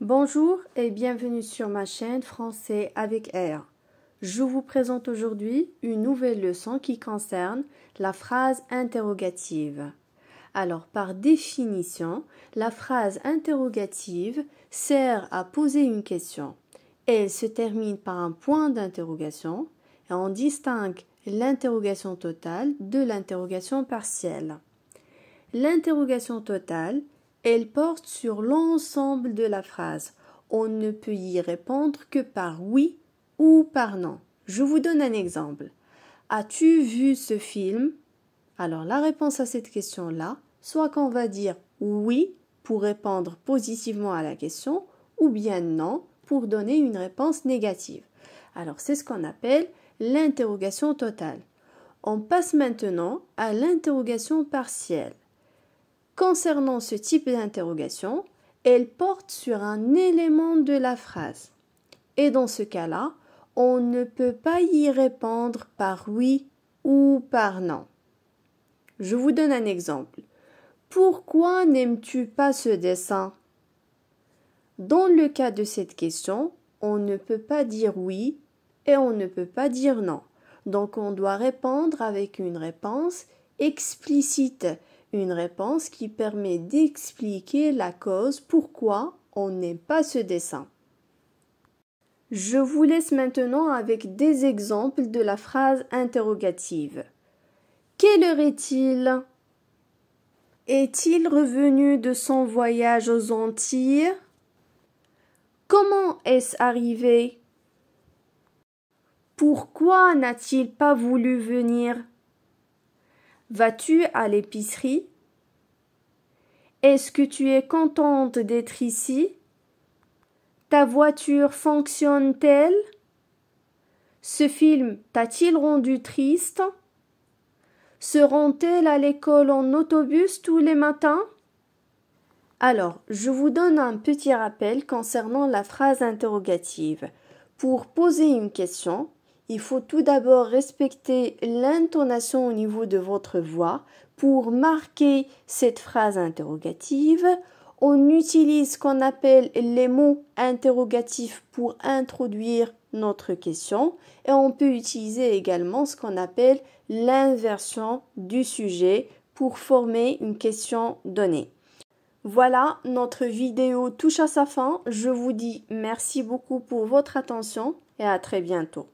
Bonjour et bienvenue sur ma chaîne Français avec R. Je vous présente aujourd'hui une nouvelle leçon qui concerne la phrase interrogative. Alors, par définition, la phrase interrogative sert à poser une question. Elle se termine par un point d'interrogation et on distingue l'interrogation totale de l'interrogation partielle. L'interrogation totale, elle porte sur l'ensemble de la phrase. On ne peut y répondre que par oui ou par non. Je vous donne un exemple. As-tu vu ce film? Alors la réponse à cette question-là, soit qu'on va dire oui pour répondre positivement à la question, ou bien non pour donner une réponse négative. Alors c'est ce qu'on appelle l'interrogation totale. On passe maintenant à l'interrogation partielle. Concernant ce type d'interrogation, elle porte sur un élément de la phrase. Et dans ce cas-là, on ne peut pas y répondre par oui ou par non. Je vous donne un exemple. Pourquoi n'aimes-tu pas ce dessin? Dans le cas de cette question, on ne peut pas dire oui et on ne peut pas dire non. Donc on doit répondre avec une réponse explicite. Une réponse qui permet d'expliquer la cause pourquoi on n'aime pas ce dessin. Je vous laisse maintenant avec des exemples de la phrase interrogative. Quelle heure est-il? Est-il revenu de son voyage aux Antilles? Comment est-ce arrivé? Pourquoi n'a-t-il pas voulu venir? Vas-tu à l'épicerie? Est-ce que tu es contente d'être ici? Ta voiture fonctionne-t-elle? Ce film t'a-t-il rendu triste? Se rend-elle à l'école en autobus tous les matins? Alors, je vous donne un petit rappel concernant la phrase interrogative. Pour poser une question, il faut tout d'abord respecter l'intonation au niveau de votre voix. Pour marquer cette phrase interrogative, on utilise ce qu'on appelle les mots interrogatifs pour introduire notre question et on peut utiliser également ce qu'on appelle l'inversion du sujet pour former une question donnée. Voilà, notre vidéo touche à sa fin. Je vous dis merci beaucoup pour votre attention et à très bientôt.